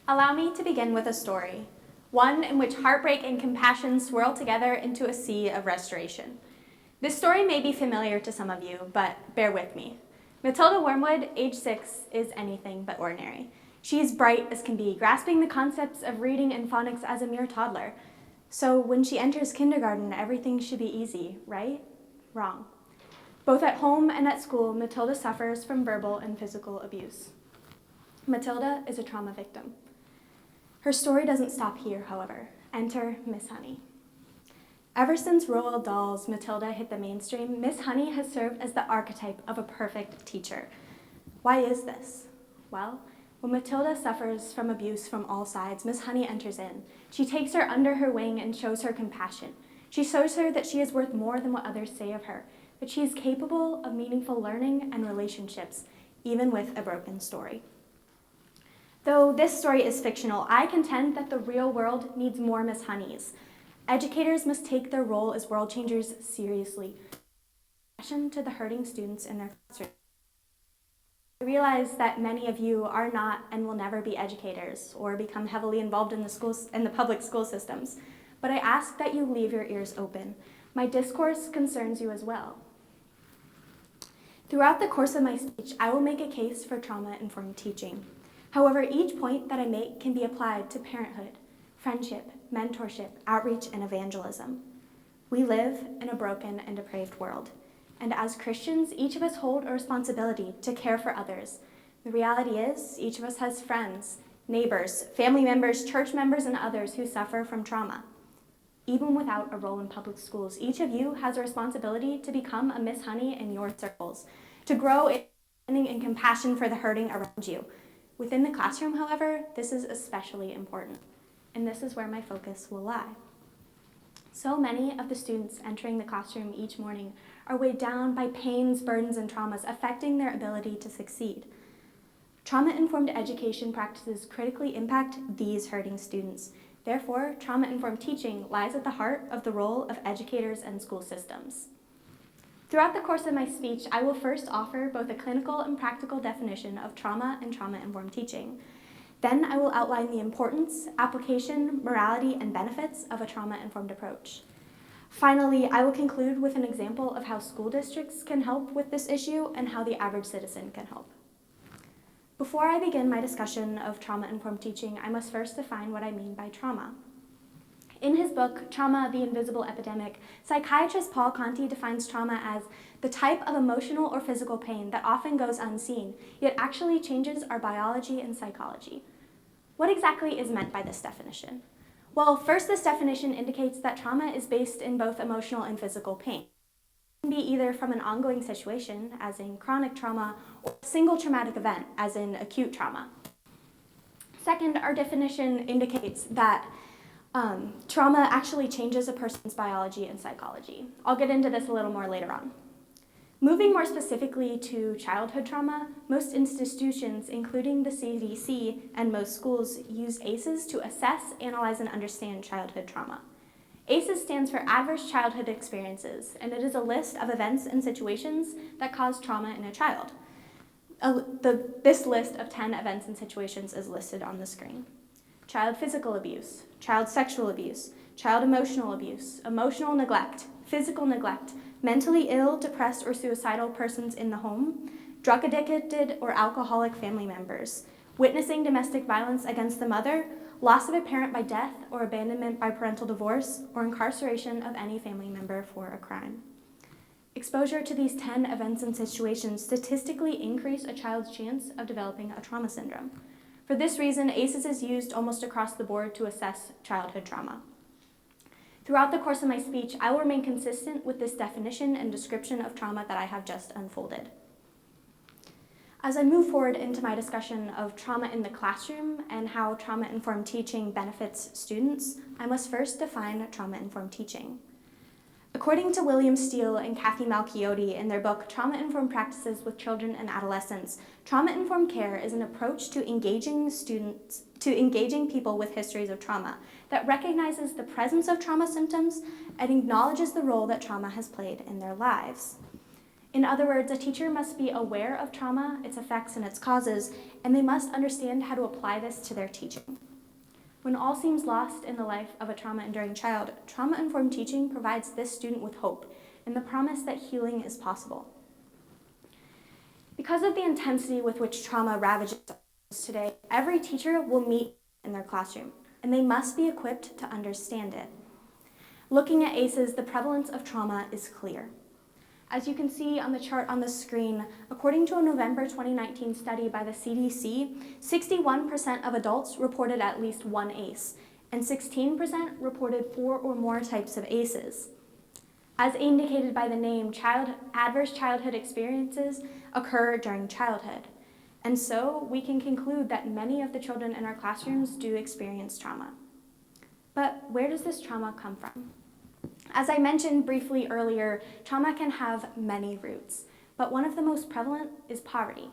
Allow me to begin with a story, one in which heartbreak and compassion swirl together into a sea of restoration. This story may be familiar to some of you, but bear with me. Matilda Wormwood, age 6, is anything but ordinary. She is bright as can be, grasping the concepts of reading and phonics as a mere toddler. So when she enters kindergarten, everything should be easy, right? Wrong. Both at home and at school, Matilda suffers from verbal and physical abuse. Matilda is a trauma victim. Her story doesn't stop here, however. Enter Miss Honey. Ever since Roald Dahl's Matilda hit the mainstream, Miss Honey has served as the archetype of a perfect teacher. Why is this? Well, when Matilda suffers from abuse from all sides, Miss Honey enters in. She takes her under her wing and shows her compassion. She shows her that she is worth more than what others say of her, that she is capable of meaningful learning and relationships, even with a broken story. Though this story is fictional, I contend that the real world needs more Miss Honeys. Educators must take their role as world changers seriously. Compassion to the hurting students in their classroom. I realize that many of you are not and will never be educators or become heavily involved in the public school systems, but I ask that you leave your ears open. My discourse concerns you as well. Throughout the course of my speech, I will make a case for trauma-informed teaching. However, each point that I make can be applied to parenthood, friendship, mentorship, outreach, and evangelism. We live in a broken and depraved world, and as Christians, each of us hold a responsibility to care for others. The reality is, each of us has friends, neighbors, family members, church members, and others who suffer from trauma. Even without a role in public schools, each of you has a responsibility to become a Miss Honey in your circles, to grow in understanding and compassion for the hurting around you. Within the classroom, however, this is especially important, and this is where my focus will lie. So many of the students entering the classroom each morning are weighed down by pains, burdens, and traumas affecting their ability to succeed. Trauma-informed education practices critically impact these hurting students. Therefore, trauma-informed teaching lies at the heart of the role of educators and school systems. Throughout the course of my speech, I will first offer both a clinical and practical definition of trauma and trauma-informed teaching. Then I will outline the importance, application, morality, and benefits of a trauma-informed approach. Finally, I will conclude with an example of how school districts can help with this issue and how the average citizen can help. Before I begin my discussion of trauma-informed teaching, I must first define what I mean by trauma. In his book, Trauma, the Invisible Epidemic, psychiatrist Paul Conti defines trauma as the type of emotional or physical pain that often goes unseen, yet actually changes our biology and psychology. What exactly is meant by this definition? Well, first, this definition indicates that trauma is based in both emotional and physical pain. It can be either from an ongoing situation, as in chronic trauma, or a single traumatic event, as in acute trauma. Second, our definition indicates that trauma actually changes a person's biology and psychology. I'll get into this a little more later on. Moving more specifically to childhood trauma, most institutions, including the CDC and most schools, use ACEs to assess, analyze, and understand childhood trauma. ACEs stands for Adverse Childhood Experiences, and it is a list of events and situations that cause trauma in a child. This list of 10 events and situations is listed on the screen. Child physical abuse, child sexual abuse, child emotional abuse, emotional neglect, physical neglect, mentally ill, depressed, or suicidal persons in the home, drug addicted or alcoholic family members, witnessing domestic violence against the mother, loss of a parent by death or abandonment by parental divorce, or incarceration of any family member for a crime. Exposure to these 10 events and situations statistically increase a child's chance of developing a trauma syndrome. For this reason, ACEs is used almost across the board to assess childhood trauma. Throughout the course of my speech, I will remain consistent with this definition and description of trauma that I have just unfolded. As I move forward into my discussion of trauma in the classroom and how trauma-informed teaching benefits students, I must first define trauma-informed teaching. According to William Steele and Kathy Malchiotti in their book, Trauma-Informed Practices with Children and Adolescents, trauma-informed care is an approach to engaging people with histories of trauma that recognizes the presence of trauma symptoms and acknowledges the role that trauma has played in their lives. In other words, a teacher must be aware of trauma, its effects, and its causes, and they must understand how to apply this to their teaching. When all seems lost in the life of a trauma-enduring child, trauma-informed teaching provides this student with hope and the promise that healing is possible. Because of the intensity with which trauma ravages us today, every teacher will meet in their classroom, and they must be equipped to understand it. Looking at ACEs, the prevalence of trauma is clear. As you can see on the chart on the screen, according to a November 2019 study by the CDC, 61% of adults reported at least one ACE, and 16% reported 4 or more types of ACEs. As indicated by the name, adverse childhood experiences occur during childhood. And so we can conclude that many of the children in our classrooms do experience trauma. But where does this trauma come from? As I mentioned briefly earlier, trauma can have many roots, but one of the most prevalent is poverty.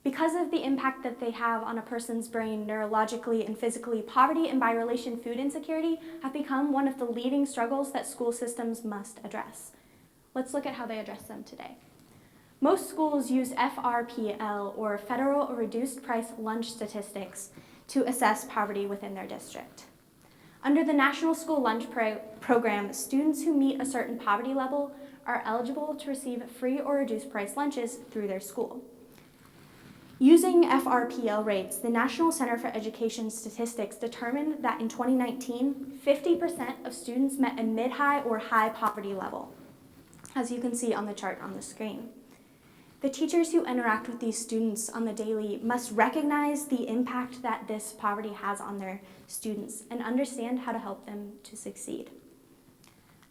Because of the impact that they have on a person's brain neurologically and physically, poverty and by relation food insecurity have become one of the leading struggles that school systems must address. Let's look at how they address them today. Most schools use FRPL, or Federal Reduced Price Lunch Statistics, to assess poverty within their district. Under the National School Lunch Program, students who meet a certain poverty level are eligible to receive free or reduced price lunches through their school. Using FRPL rates, the National Center for Education Statistics determined that in 2019, 50% of students met a mid-high or high poverty level, as you can see on the chart on the screen. The teachers who interact with these students on the daily must recognize the impact that this poverty has on their students and understand how to help them to succeed.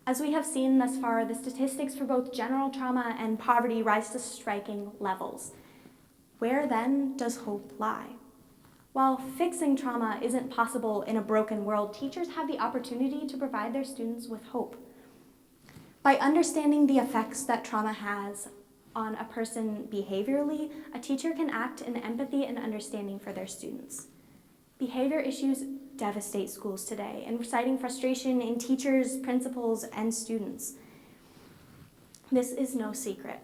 As we have seen thus far, the statistics for both general trauma and poverty rise to striking levels. Where then does hope lie? While fixing trauma isn't possible in a broken world, teachers have the opportunity to provide their students with hope. By understanding the effects that trauma has on a person behaviorally, a teacher can act in empathy and understanding for their students. Behavior issues devastate schools today, inciting frustration in teachers, principals, and students. This is no secret.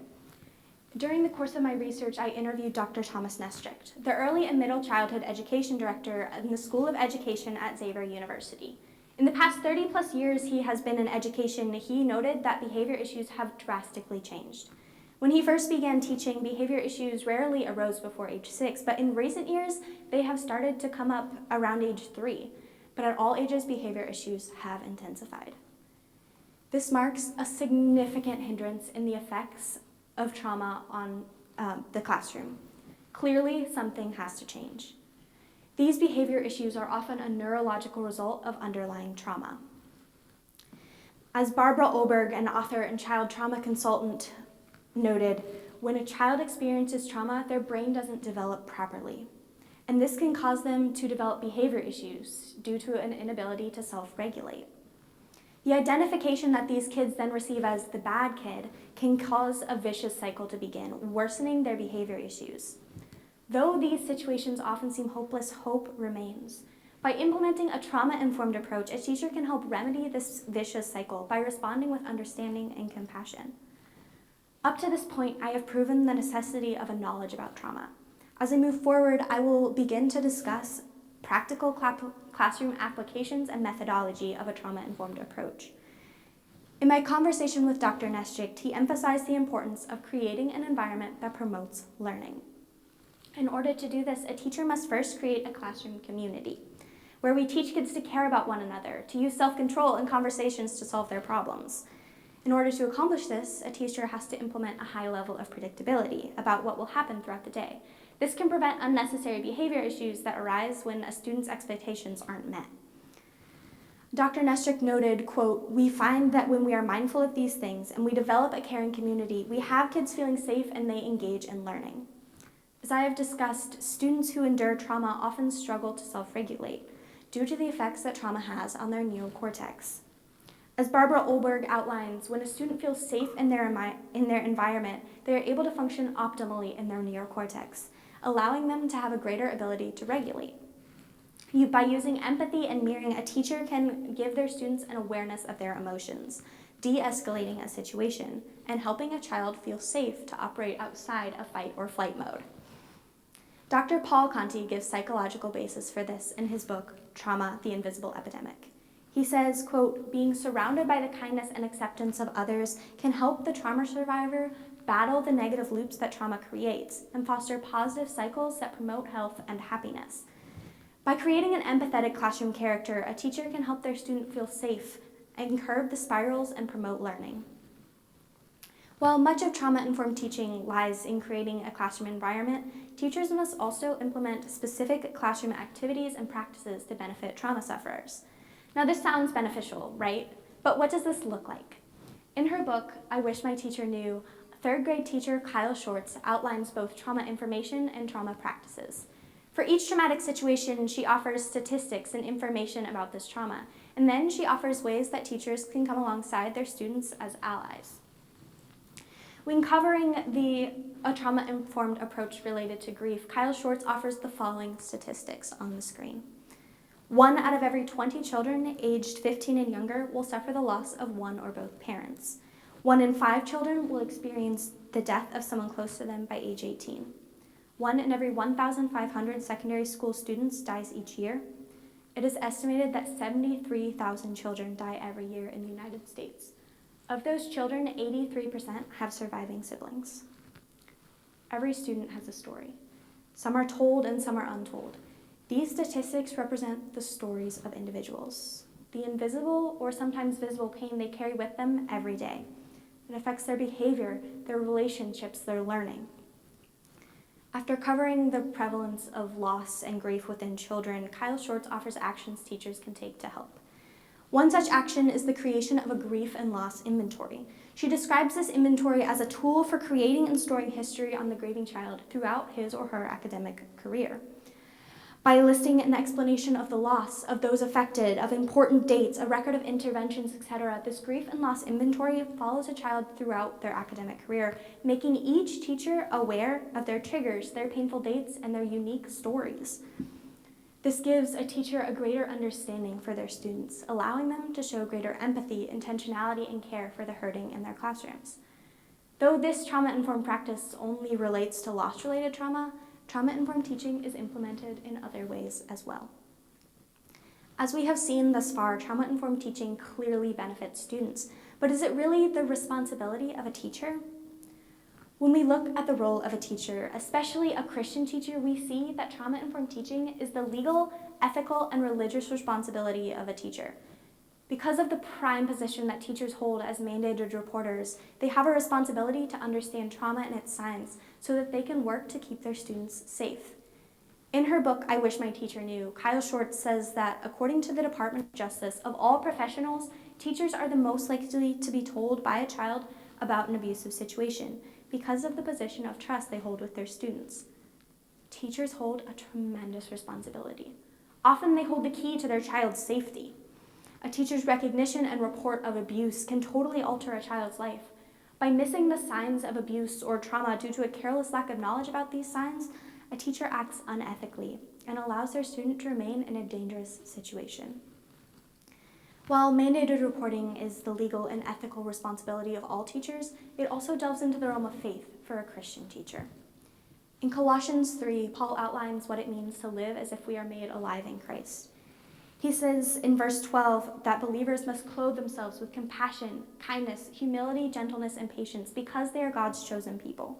During the course of my research, I interviewed Dr. Thomas Nestricht, the Early and Middle Childhood Education Director in the School of Education at Xavier University. In the past 30+ years he has been in education, he noted that behavior issues have drastically changed. When he first began teaching, behavior issues rarely arose before age 6, but in recent years, they have started to come up around age 3. But at all ages, behavior issues have intensified. This marks a significant hindrance in the effects of trauma on the classroom. Clearly, something has to change. These behavior issues are often a neurological result of underlying trauma. As Barbara Olberg, an author and child trauma consultant, noted, when a child experiences trauma, their brain doesn't develop properly. And this can cause them to develop behavior issues due to an inability to self-regulate. The identification that these kids then receive as the bad kid can cause a vicious cycle to begin, worsening their behavior issues. Though these situations often seem hopeless, hope remains. By implementing a trauma-informed approach, a teacher can help remedy this vicious cycle by responding with understanding and compassion. Up to this point, I have proven the necessity of a knowledge about trauma. As I move forward, I will begin to discuss practical classroom applications and methodology of a trauma-informed approach. In my conversation with Dr. Nestricht, he emphasized the importance of creating an environment that promotes learning. In order to do this, a teacher must first create a classroom community, where we teach kids to care about one another, to use self-control in conversations to solve their problems. In order to accomplish this, a teacher has to implement a high level of predictability about what will happen throughout the day. This can prevent unnecessary behavior issues that arise when a student's expectations aren't met. Dr. Nestricht noted, quote, "We find that when we are mindful of these things and we develop a caring community, we have kids feeling safe and they engage in learning." As I have discussed, students who endure trauma often struggle to self-regulate due to the effects that trauma has on their neocortex. As Barbara Olberg outlines, when a student feels safe in their environment, they are able to function optimally in their neocortex, allowing them to have a greater ability to regulate. By using empathy and mirroring, a teacher can give their students an awareness of their emotions. de-escalating a situation, and helping a child feel safe to operate outside of fight or flight mode. Dr. Paul Conti gives psychological basis for this in his book, Trauma, the Invisible Epidemic. He says, quote, being surrounded by the kindness and acceptance of others can help the trauma survivor battle the negative loops that trauma creates and foster positive cycles that promote health and happiness. By creating an empathetic classroom character, a teacher can help their student feel safe and curb the spirals and promote learning. While much of trauma-informed teaching lies in creating a classroom environment, teachers must also implement specific classroom activities and practices to benefit trauma sufferers. Now, this sounds beneficial, right? But what does this look like? In her book, I Wish My Teacher Knew, third grade teacher Kyle Shorts outlines both trauma information and trauma practices. For each traumatic situation, she offers statistics and information about this trauma, and then she offers ways that teachers can come alongside their students as allies. When covering a trauma-informed approach related to grief, Kyle Shorts offers the following statistics on the screen. 1 out of every 20 children aged 15 and younger will suffer the loss of one or both parents. 1 in 5 children will experience the death of someone close to them by age 18. 1 in every 1,500 secondary school students dies each year. It is estimated that 73,000 children die every year in the United States. Of those children, 83% have surviving siblings. Every student has a story. Some are told and some are untold. These statistics represent the stories of individuals, the invisible or sometimes visible pain they carry with them every day. It affects their behavior, their relationships, their learning. After covering the prevalence of loss and grief within children, Kyle Shorts offers actions teachers can take to help. One such action is the creation of a grief and loss inventory. She describes this inventory as a tool for creating and storing history on the grieving child throughout his or her academic career. By listing an explanation of the loss, of those affected, of important dates, a record of interventions, etc., this grief and loss inventory follows a child throughout their academic career, making each teacher aware of their triggers, their painful dates, and their unique stories. This gives a teacher a greater understanding for their students, allowing them to show greater empathy, intentionality, and care for the hurting in their classrooms. Though this trauma-informed practice only relates to loss-related trauma, trauma-informed teaching is implemented in other ways as well. As we have seen thus far, trauma-informed teaching clearly benefits students, but is it really the responsibility of a teacher? When we look at the role of a teacher, especially a Christian teacher, we see that trauma-informed teaching is the legal, ethical, and religious responsibility of a teacher. Because of the prime position that teachers hold as mandated reporters, they have a responsibility to understand trauma and its signs so that they can work to keep their students safe. In her book, I Wish My Teacher Knew, Kyle Shorts says that according to the Department of Justice, of all professionals, teachers are the most likely to be told by a child about an abusive situation because of the position of trust they hold with their students. Teachers hold a tremendous responsibility. Often they hold the key to their child's safety. A teacher's recognition and report of abuse can totally alter a child's life. By missing the signs of abuse or trauma due to a careless lack of knowledge about these signs, a teacher acts unethically and allows their student to remain in a dangerous situation. While mandated reporting is the legal and ethical responsibility of all teachers, it also delves into the realm of faith for a Christian teacher. In Colossians 3, Paul outlines what it means to live as if we are made alive in Christ. He says in verse 12 that believers must clothe themselves with compassion, kindness, humility, gentleness, and patience because they are God's chosen people.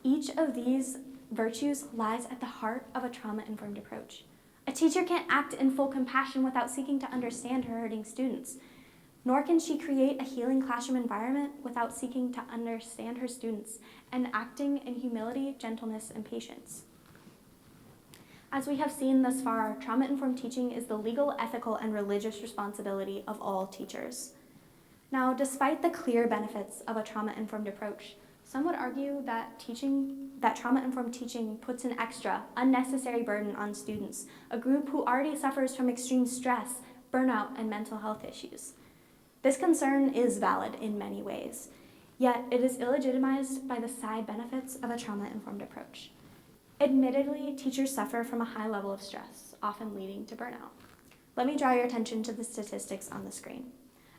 Each of these virtues lies at the heart of a trauma-informed approach. A teacher can't act in full compassion without seeking to understand her hurting students, nor can she create a healing classroom environment without seeking to understand her students and acting in humility, gentleness, and patience. As we have seen thus far, trauma-informed teaching is the legal, ethical, and religious responsibility of all teachers. Now, despite the clear benefits of a trauma-informed approach, some would argue that trauma-informed teaching puts an extra, unnecessary burden on students, a group who already suffers from extreme stress, burnout, and mental health issues. This concern is valid in many ways, yet it is illegitimized by the side benefits of a trauma-informed approach. Admittedly, teachers suffer from a high level of stress, often leading to burnout. Let me draw your attention to the statistics on the screen.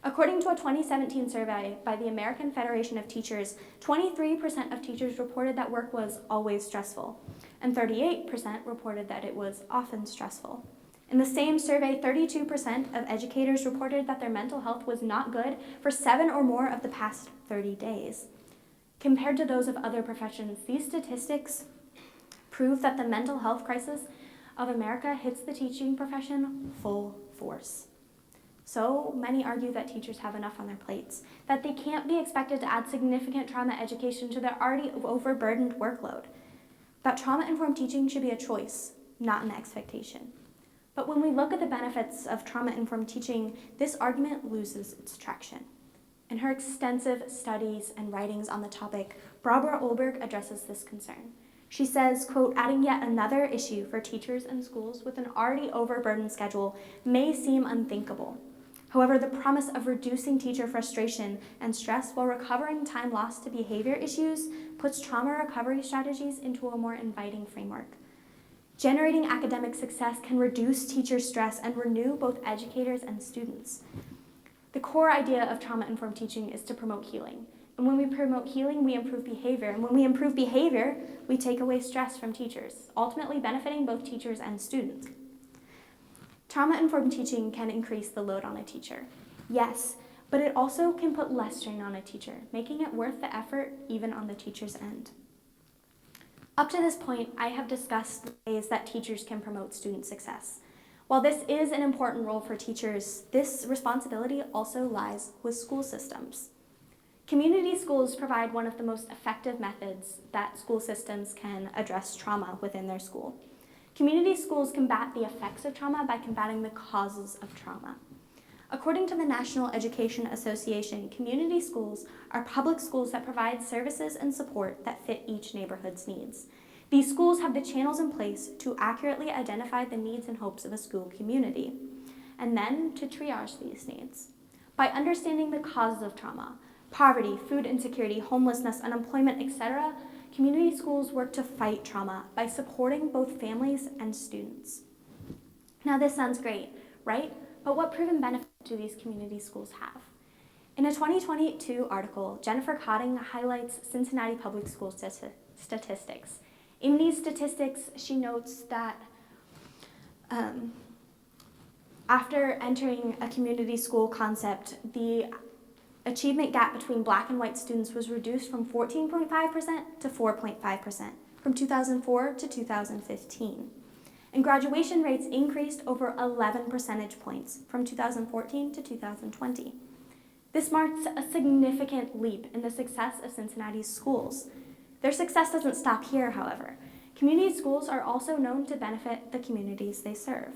According to a 2017 survey by the American Federation of Teachers, 23% of teachers reported that work was always stressful, and 38% reported that it was often stressful. In the same survey, 32% of educators reported that their mental health was not good for 7 or more of the past 30 days. Compared to those of other professions, these statistics prove that the mental health crisis of America hits the teaching profession full force. So many argue that teachers have enough on their plates, that they can't be expected to add significant trauma education to their already overburdened workload, that trauma-informed teaching should be a choice, not an expectation. But when we look at the benefits of trauma-informed teaching, this argument loses its traction. In her extensive studies and writings on the topic, Barbara Olberg addresses this concern. She says, quote, adding yet another issue for teachers and schools with an already overburdened schedule may seem unthinkable. However, the promise of reducing teacher frustration and stress while recovering time lost to behavior issues puts trauma recovery strategies into a more inviting framework. Generating academic success can reduce teacher stress and renew both educators and students. The core idea of trauma-informed teaching is to promote healing. And when we promote healing, we improve behavior. And when we improve behavior, we take away stress from teachers, ultimately benefiting both teachers and students. Trauma-informed teaching can increase the load on a teacher. Yes, but it also can put less strain on a teacher, making it worth the effort even on the teacher's end. Up to this point, I have discussed ways that teachers can promote student success. While this is an important role for teachers, this responsibility also lies with school systems. Community schools provide one of the most effective methods that school systems can address trauma within their school. Community schools combat the effects of trauma by combating the causes of trauma. According to the National Education Association, community schools are public schools that provide services and support that fit each neighborhood's needs. These schools have the channels in place to accurately identify the needs and hopes of a school community, and then to triage these needs. By understanding the causes of trauma, poverty, food insecurity, homelessness, unemployment, etc., community schools work to fight trauma by supporting both families and students. Now this sounds great, right? But what proven benefits do these community schools have? In a 2022 article, Jennifer Cotting highlights Cincinnati Public School statistics. In these statistics, she notes that after entering a community school concept, the achievement gap between Black and white students was reduced from 14.5% to 4.5% from 2004 to 2015. And graduation rates increased over 11 percentage points from 2014 to 2020. This marks a significant leap in the success of Cincinnati's schools. Their success doesn't stop here, however. Community schools are also known to benefit the communities they serve.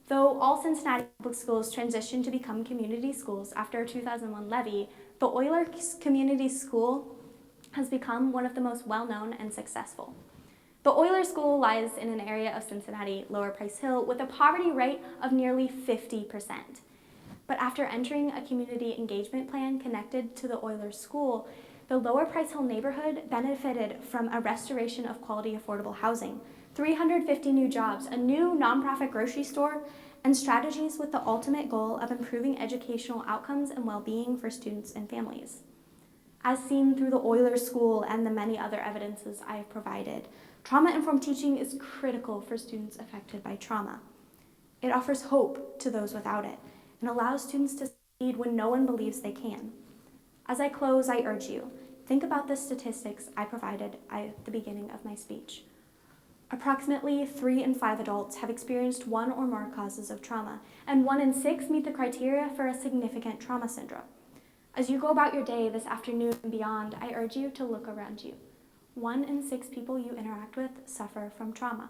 Though all Cincinnati public schools transitioned to become community schools after a 2001 levy, the Oilers Community School has become one of the most well-known and successful. The Oilers School lies in an area of Cincinnati, Lower Price Hill, with a poverty rate of nearly 50%. But after entering a community engagement plan connected to the Oilers School, the Lower Price Hill neighborhood benefited from a restoration of quality affordable housing, 350 new jobs, a new nonprofit grocery store, and strategies with the ultimate goal of improving educational outcomes and well-being for students and families. As seen through the Oilers School and the many other evidences I have provided, trauma-informed teaching is critical for students affected by trauma. It offers hope to those without it and allows students to succeed when no one believes they can. As I close, I urge you, think about the statistics I provided at the beginning of my speech. Approximately 3 in 5 adults have experienced one or more causes of trauma, and 1 in 6 meet the criteria for a significant trauma syndrome. As you go about your day this afternoon and beyond, I urge you to look around you. 1 in 6 people you interact with suffer from trauma.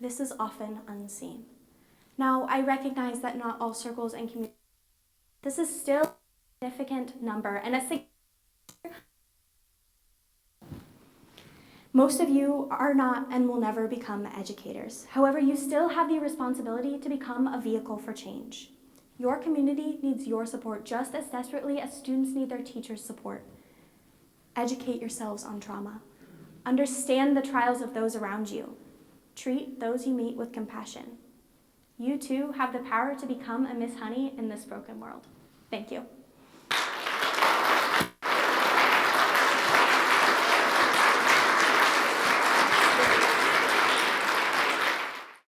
This is often unseen. Now, I recognize that not all circles and communities. This is still a significant number, and most of you are not and will never become educators. However, you still have the responsibility to become a vehicle for change. Your community needs your support just as desperately as students need their teachers' support. Educate yourselves on trauma. Understand the trials of those around you. Treat those you meet with compassion. You too have the power to become a Miss Honey in this broken world. Thank you.